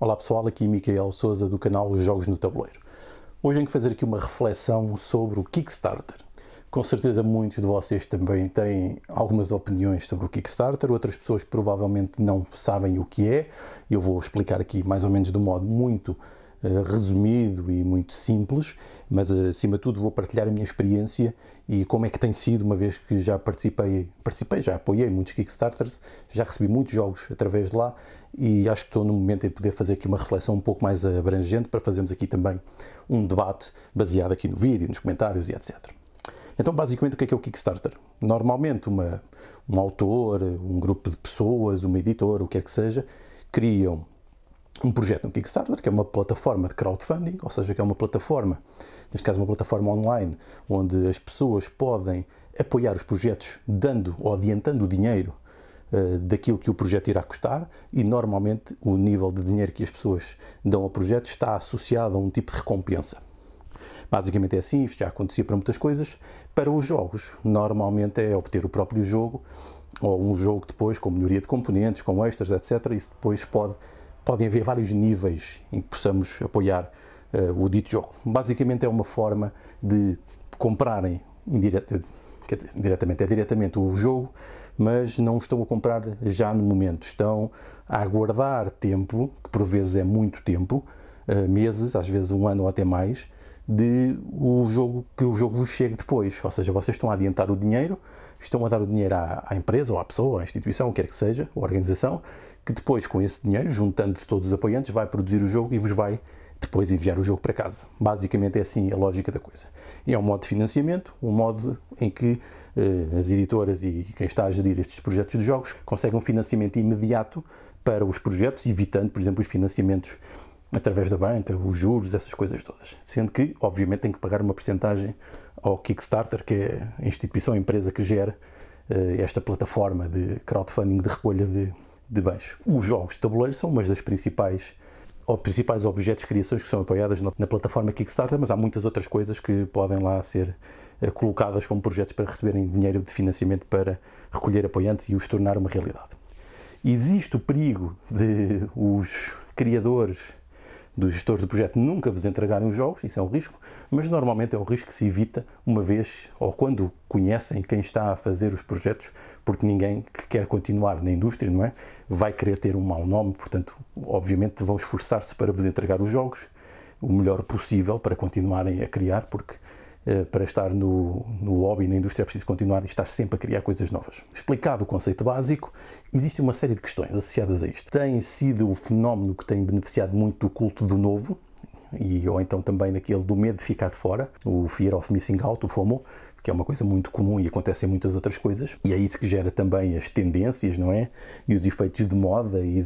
Olá pessoal, aqui Micael Souza do canal Jogos no Tabuleiro. Hoje venho fazer aqui uma reflexão sobre o Kickstarter. Com certeza muitos de vocês também têm algumas opiniões sobre o Kickstarter, outras pessoas provavelmente não sabem o que é. Eu vou explicar aqui mais ou menos de um modo muito resumido e muito simples, mas acima de tudo vou partilhar a minha experiência e como é que tem sido, uma vez que já já apoiei muitos Kickstarters, já recebi muitos jogos através de lá e acho que estou no momento em poder fazer aqui uma reflexão um pouco mais abrangente para fazermos aqui também um debate baseado aqui no vídeo, nos comentários e etc. Então, basicamente, o que é o Kickstarter? Normalmente, um autor, um grupo de pessoas, uma editora, o que é que seja, criam um projeto no Kickstarter, que é uma plataforma de crowdfunding, ou seja, que é uma plataforma, neste caso uma plataforma online, onde as pessoas podem apoiar os projetos dando ou adiantando o dinheiro daquilo que o projeto irá custar, e normalmente o nível de dinheiro que as pessoas dão ao projeto está associado a um tipo de recompensa. Basicamente é assim, isto já acontecia para muitas coisas. Para os jogos, normalmente é obter o próprio jogo, ou um jogo depois com melhoria de componentes, com extras, etc. Isso depois podem haver vários níveis em que possamos apoiar o dito jogo. Basicamente é uma forma de comprarem diretamente o jogo, mas não estão a comprar já no momento, estão a aguardar tempo, que por vezes é muito tempo, meses, às vezes um ano ou até mais, que o jogo vos chegue depois. Ou seja, vocês estão a adiantar o dinheiro, estão a dar o dinheiro à empresa, ou à pessoa, à instituição, quer que seja, ou à organização, que depois, com esse dinheiro, juntando todos os apoiantes, vai produzir o jogo e vos vai depois enviar o jogo para casa. Basicamente é assim a lógica da coisa. E é um modo de financiamento, um modo em que as editoras e quem está a gerir estes projetos de jogos conseguem um financiamento imediato para os projetos, evitando, por exemplo, os financiamentos através da banca, os juros, essas coisas todas. Sendo que, obviamente, tem que pagar uma percentagem ao Kickstarter, que é a instituição, a empresa que gera esta plataforma de crowdfunding de recolha de bens. Os jogos de tabuleiro são uma das principais objetos de criações que são apoiadas na plataforma Kickstarter, mas há muitas outras coisas que podem lá ser colocadas como projetos para receberem dinheiro de financiamento para recolher apoiantes e os tornar uma realidade. Existe o perigo de os criadores, dos gestores do projeto, nunca vos entregarem os jogos, isso é um risco, mas normalmente é um risco que se evita uma vez, ou quando conhecem quem está a fazer os projetos, porque ninguém que quer continuar na indústria, não é? Vai querer ter um mau nome, portanto, obviamente vão esforçar-se para vos entregar os jogos o melhor possível para continuarem a criar, porque para estar no hobby, na indústria, é preciso continuar e estar sempre a criar coisas novas. Explicado o conceito básico, existe uma série de questões associadas a isto. Tem sido um fenómeno que tem beneficiado muito do culto do novo, ou então também daquele do medo de ficar de fora, o Fear of Missing Out, o FOMO, que é uma coisa muito comum e acontece em muitas outras coisas. E é isso que gera também as tendências, não é? E os efeitos de moda e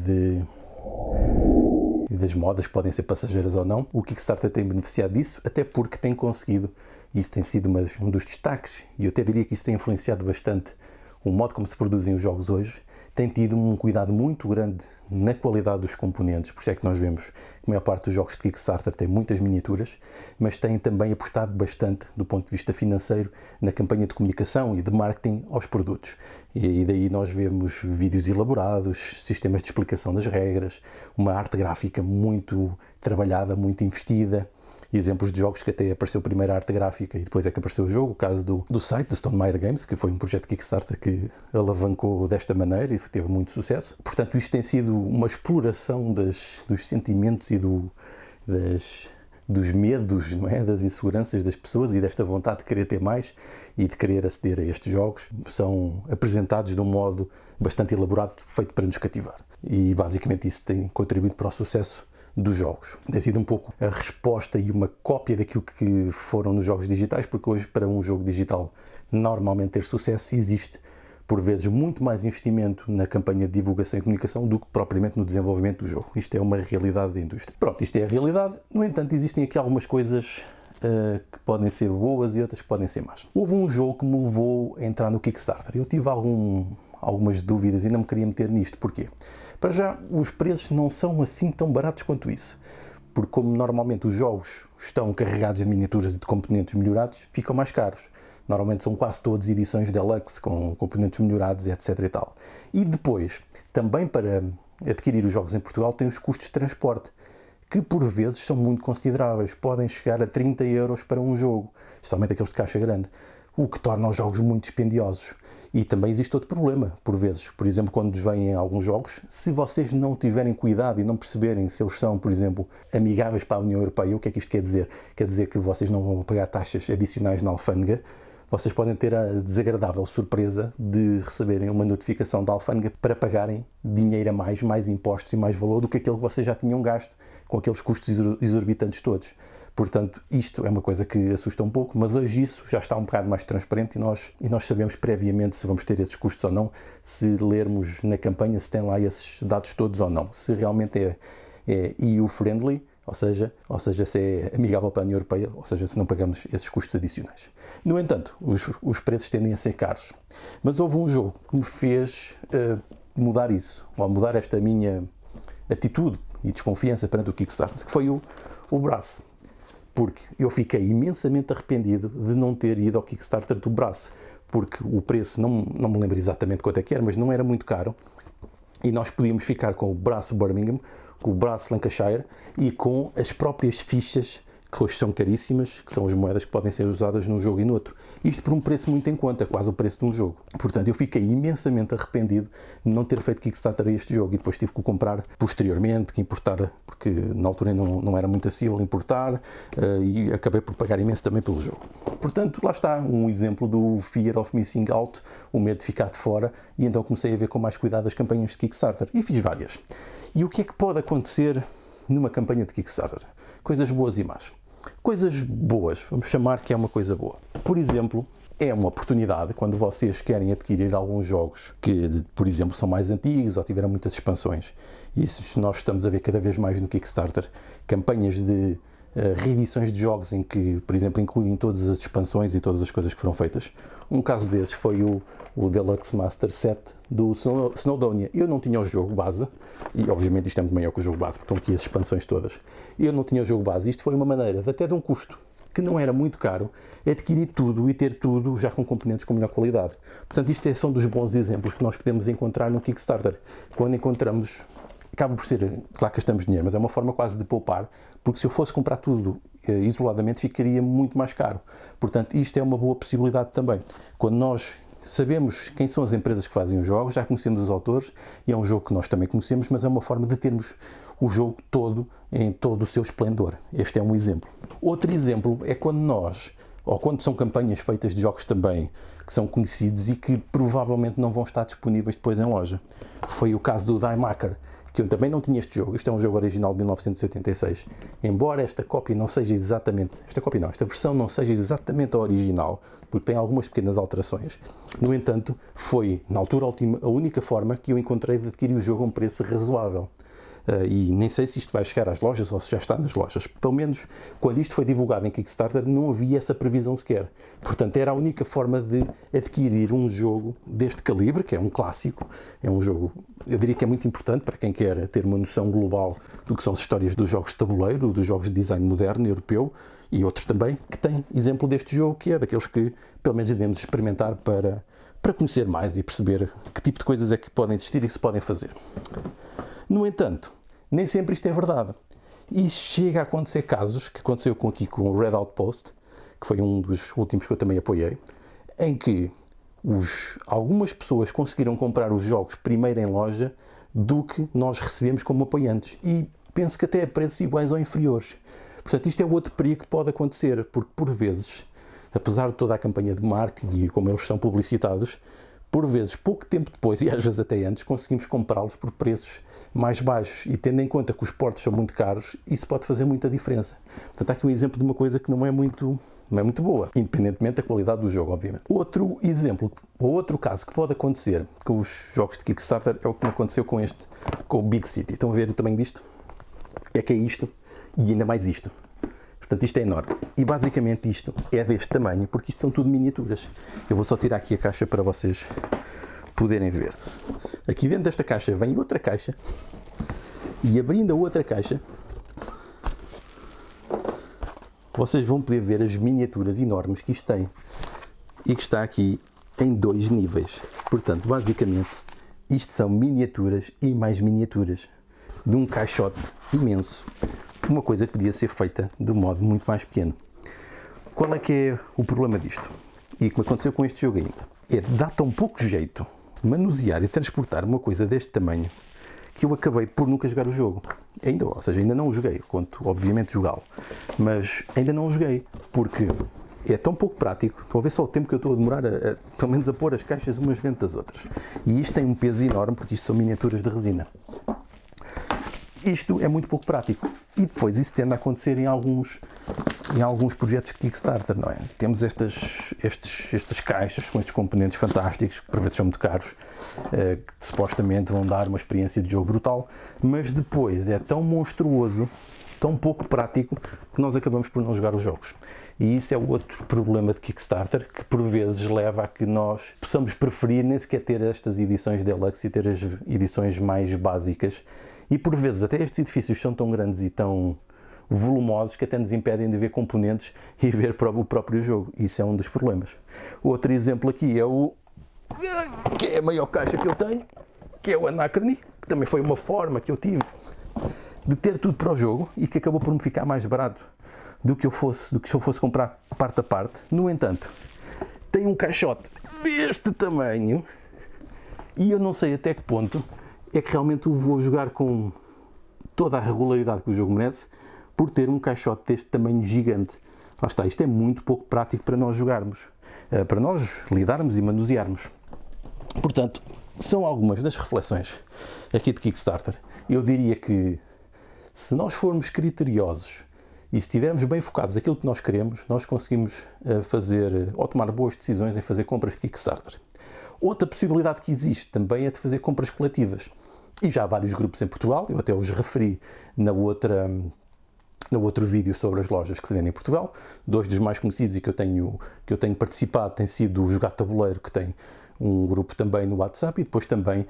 das modas que podem ser passageiras ou não. O Kickstarter tem beneficiado disso, até porque tem conseguido, isso tem sido um dos destaques, e eu até diria que isso tem influenciado bastante o modo como se produzem os jogos hoje, tem tido um cuidado muito grande na qualidade dos componentes, por isso é que nós vemos que a maior parte dos jogos de Kickstarter tem muitas miniaturas, mas tem também apostado bastante, do ponto de vista financeiro, na campanha de comunicação e de marketing aos produtos. E daí nós vemos vídeos elaborados, sistemas de explicação das regras, uma arte gráfica muito trabalhada, muito investida, exemplos de jogos que até apareceu primeiro a arte gráfica e depois é que apareceu o jogo, o caso do site da Stonemaier Games, que foi um projeto Kickstarter que alavancou desta maneira e teve muito sucesso. Portanto, isto tem sido uma exploração dos sentimentos e dos medos, não é? Das inseguranças das pessoas e desta vontade de querer ter mais e de querer aceder a estes jogos. São apresentados de um modo bastante elaborado, feito para nos cativar. E basicamente isso tem contribuído para o sucesso dos jogos. Tem sido um pouco a resposta e uma cópia daquilo que foram nos jogos digitais, porque hoje, para um jogo digital normalmente ter sucesso, existe por vezes muito mais investimento na campanha de divulgação e comunicação do que propriamente no desenvolvimento do jogo. Isto é uma realidade da indústria. Pronto, isto é a realidade. No entanto, existem aqui algumas coisas que podem ser boas e outras que podem ser más. Houve um jogo que me levou a entrar no Kickstarter. Eu tive algumas dúvidas e não me queria meter nisto. Porquê? Para já, os preços não são assim tão baratos quanto isso, porque como normalmente os jogos estão carregados de miniaturas e de componentes melhorados, ficam mais caros. Normalmente são quase todas edições deluxe, com componentes melhorados, etc. e tal. E depois, também para adquirir os jogos em Portugal tem os custos de transporte, que por vezes são muito consideráveis, podem chegar a 30 euros para um jogo, especialmente aqueles de caixa grande, o que torna os jogos muito dispendiosos. E também existe outro problema, por vezes. Por exemplo, quando vêm alguns jogos, se vocês não tiverem cuidado e não perceberem se eles são, por exemplo, amigáveis para a União Europeia, o que é que isto quer dizer? Quer dizer que vocês não vão pagar taxas adicionais na alfândega, vocês podem ter a desagradável surpresa de receberem uma notificação da alfândega para pagarem dinheiro a mais impostos e mais valor do que aquele que vocês já tinham gasto com aqueles custos exorbitantes todos. Portanto, isto é uma coisa que assusta um pouco, mas hoje isso já está um bocado mais transparente e nós sabemos previamente se vamos ter esses custos ou não, se lermos na campanha se tem lá esses dados todos ou não, se realmente é EU-friendly, ou seja, se é amigável para a União Europeia, ou seja, se não pagamos esses custos adicionais. No entanto, os preços tendem a ser caros. Mas houve um jogo que me fez mudar isso, ou mudar esta minha atitude e desconfiança perante o Kickstarter, que foi o Brass. Porque eu fiquei imensamente arrependido de não ter ido ao Kickstarter do Brass, porque o preço, não me lembro exatamente quanto é que era, mas não era muito caro, e nós podíamos ficar com o Brass Birmingham, com o Brass Lancashire e com as próprias fichas, que hoje são caríssimas, que são as moedas que podem ser usadas num jogo e no outro. Isto por um preço muito em conta, quase o preço de um jogo. Portanto, eu fiquei imensamente arrependido de não ter feito Kickstarter a este jogo e depois tive que o comprar posteriormente, que importar, porque na altura não era muito acessível importar e acabei por pagar imenso também pelo jogo. Portanto, lá está um exemplo do Fear of Missing Out, o medo de ficar de fora, e então comecei a ver com mais cuidado as campanhas de Kickstarter e fiz várias. E o que é que pode acontecer numa campanha de Kickstarter? Coisas boas e más. Coisas boas, vamos chamar que é uma coisa boa. Por exemplo, é uma oportunidade quando vocês querem adquirir alguns jogos que, por exemplo, são mais antigos ou tiveram muitas expansões. E se nós estamos a ver cada vez mais no Kickstarter campanhas de reedições de jogos em que, por exemplo, incluem todas as expansões e todas as coisas que foram feitas. Um caso desses foi o Deluxe Master Set do Snowdonia. Eu não tinha o jogo base, e obviamente isto é muito maior que o jogo base, porque estão aqui as expansões todas. Eu não tinha o jogo base, isto foi uma maneira de até de um custo que não era muito caro, adquirir tudo e ter tudo já com componentes com melhor qualidade. Portanto, isto são dos bons exemplos que nós podemos encontrar no Kickstarter. Quando encontramos, acaba por ser, claro que gastamos dinheiro, mas é uma forma quase de poupar, porque se eu fosse comprar tudo isoladamente ficaria muito mais caro. Portanto, isto é uma boa possibilidade também. Quando nós sabemos quem são as empresas que fazem os jogos, já conhecemos os autores, e é um jogo que nós também conhecemos, mas é uma forma de termos o jogo todo em todo o seu esplendor. Este é um exemplo. Outro exemplo é quando nós, ou quando são campanhas feitas de jogos também que são conhecidos e que provavelmente não vão estar disponíveis depois em loja. Foi o caso do Die Maker, que eu também não tinha este jogo. Isto é um jogo original de 1986. Embora esta cópia não seja exatamente... esta versão não seja exatamente a original, porque tem algumas pequenas alterações. No entanto, foi, na altura, a única forma que eu encontrei de adquirir o jogo a um preço razoável. E nem sei se isto vai chegar às lojas ou se já está nas lojas. Pelo menos, quando isto foi divulgado em Kickstarter, não havia essa previsão sequer. Portanto, era a única forma de adquirir um jogo deste calibre, que é um clássico. É um jogo, eu diria que é muito importante para quem quer ter uma noção global do que são as histórias dos jogos de tabuleiro, dos jogos de design moderno, europeu, e outros também, que têm exemplo deste jogo, que é daqueles que, pelo menos, devemos experimentar para conhecer mais e perceber que tipo de coisas é que podem existir e que se podem fazer. No entanto, nem sempre isto é verdade. E chega a acontecer casos, que aconteceu aqui com o Red Outpost, que foi um dos últimos que eu também apoiei, em que algumas pessoas conseguiram comprar os jogos primeiro em loja do que nós recebemos como apoiantes. E penso que até a preços iguais ou inferiores. Portanto, isto é outro perigo que pode acontecer, porque por vezes, apesar de toda a campanha de marketing e como eles são publicitados, por vezes, pouco tempo depois, e às vezes até antes, conseguimos comprá-los por preços mais baixos. E tendo em conta que os portos são muito caros, isso pode fazer muita diferença. Portanto, há aqui um exemplo de uma coisa que não é muito boa, independentemente da qualidade do jogo, obviamente. Outro exemplo, ou outro caso que pode acontecer com os jogos de Kickstarter é o que me aconteceu com o Big City. Estão a ver o tamanho disto? É que é isto e ainda mais isto. Portanto, isto é enorme. E basicamente isto é deste tamanho, porque isto são tudo miniaturas. Eu vou só tirar aqui a caixa para vocês poderem ver. Aqui dentro desta caixa vem outra caixa. E abrindo a outra caixa, vocês vão poder ver as miniaturas enormes que isto tem. E que está aqui em 2 níveis. Portanto, basicamente, Isto são miniaturas e mais miniaturas de um caixote imenso. Uma coisa que podia ser feita de um modo muito mais pequeno. Qual é que é o problema disto? E como aconteceu com este jogo ainda? É de dar tão pouco jeito manusear e transportar uma coisa deste tamanho que eu acabei por nunca jogar o jogo. Ou seja, ainda não o joguei. Conto, obviamente, jogá-lo. Mas ainda não o joguei. Porque é tão pouco prático. Estão a ver só o tempo que eu estou a demorar pelo menos a pôr as caixas umas dentro das outras. E isto tem um peso enorme porque isto são miniaturas de resina. Isto é muito pouco prático. E depois isso tende a acontecer em alguns projetos de Kickstarter, não é? Temos estas caixas com estes componentes fantásticos, que por vezes são muito caros, que supostamente vão dar uma experiência de jogo brutal, mas depois é tão monstruoso, tão pouco prático, que nós acabamos por não jogar os jogos. E isso é outro problema de Kickstarter, que por vezes leva a que nós possamos preferir nem sequer ter estas edições deluxe e ter as edições mais básicas. E por vezes até estes edifícios são tão grandes e tão volumosos que até nos impedem de ver componentes e ver o próprio jogo. Isso é um dos problemas. Outro exemplo aqui é que é a maior caixa que eu tenho, que é o Anachrony, que também foi uma forma que eu tive de ter tudo para o jogo e que acabou por me ficar mais barato do que se eu fosse comprar parte a parte. No entanto, tem um caixote deste tamanho e eu não sei até que ponto é que realmente o vou jogar com toda a regularidade que o jogo merece por ter um caixote deste tamanho gigante. Lá está, isto é muito pouco prático para nós jogarmos, para nós lidarmos e manusearmos. Portanto, são algumas das reflexões aqui de Kickstarter. Eu diria que se nós formos criteriosos e se estivermos bem focados naquilo que nós queremos, nós conseguimos fazer ou tomar boas decisões em fazer compras de Kickstarter. Outra possibilidade que existe também é de fazer compras coletivas. E já há vários grupos em Portugal, eu até os referi no outro vídeo sobre as lojas que se vendem em Portugal. Dois dos mais conhecidos e que eu tenho participado tem sido o Jogar Tabuleiro, que tem um grupo também no WhatsApp, e depois também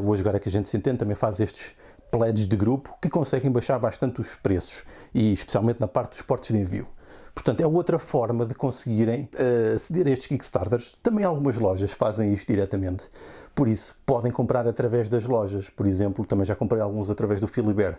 o Jogar é que a gente se entende, também faz estes pledges de grupo que conseguem baixar bastante os preços, e especialmente na parte dos portos de envio. Portanto, é outra forma de conseguirem aceder a estes Kickstarters. Também algumas lojas fazem isto diretamente. Por isso, podem comprar através das lojas. Por exemplo, também já comprei alguns através do Philibert.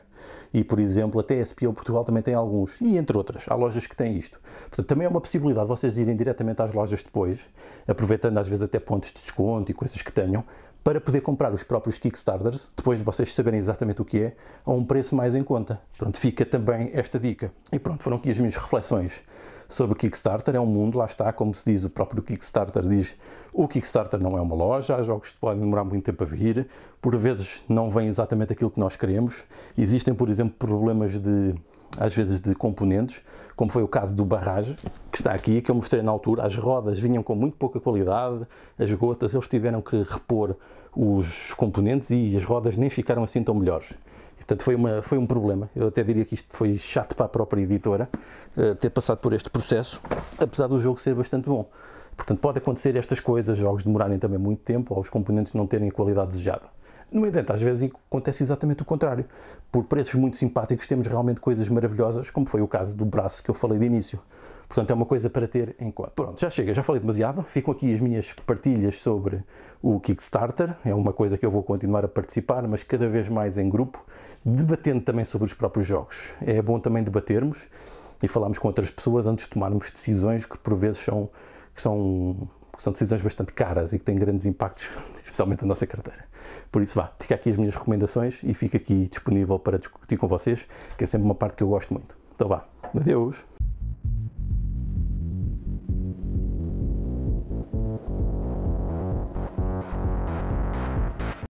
E, por exemplo, até a SPO Portugal também tem alguns. E entre outras, há lojas que têm isto. Portanto, também é uma possibilidade vocês irem diretamente às lojas depois, aproveitando às vezes até pontos de desconto e coisas que tenham, para poder comprar os próprios Kickstarters, depois de vocês saberem exatamente o que é, a um preço mais em conta. Pronto, fica também esta dica. E pronto, foram aqui as minhas reflexões sobre o Kickstarter. É um mundo, lá está, como se diz, o próprio Kickstarter diz, o Kickstarter não é uma loja, há jogos que podem demorar muito tempo a vir, por vezes não vem exatamente aquilo que nós queremos. Existem, por exemplo, problemas às vezes de componentes, como foi o caso do Barrage, que está aqui, que eu mostrei na altura. As rodas vinham com muito pouca qualidade, as gotas, eles tiveram que repor os componentes e as rodas nem ficaram assim tão melhores. Portanto, foi um problema. Eu até diria que isto foi chato para a própria editora ter passado por este processo, apesar do jogo ser bastante bom. Portanto, pode acontecer estas coisas, jogos demorarem também muito tempo ou os componentes não terem a qualidade desejada. No entanto, às vezes acontece exatamente o contrário. Por preços muito simpáticos temos realmente coisas maravilhosas, como foi o caso do braço que eu falei de início. Portanto, é uma coisa para ter em conta. Pronto, já chega, já falei demasiado. Ficam aqui as minhas partilhas sobre o Kickstarter. É uma coisa que eu vou continuar a participar, mas cada vez mais em grupo, debatendo também sobre os próprios jogos. É bom também debatermos e falarmos com outras pessoas antes de tomarmos decisões que por vezes são decisões bastante caras e que têm grandes impactos, especialmente na nossa carteira. Por isso vá, fica aqui as minhas recomendações e fica aqui disponível para discutir com vocês, que é sempre uma parte que eu gosto muito. Então vá, adeus!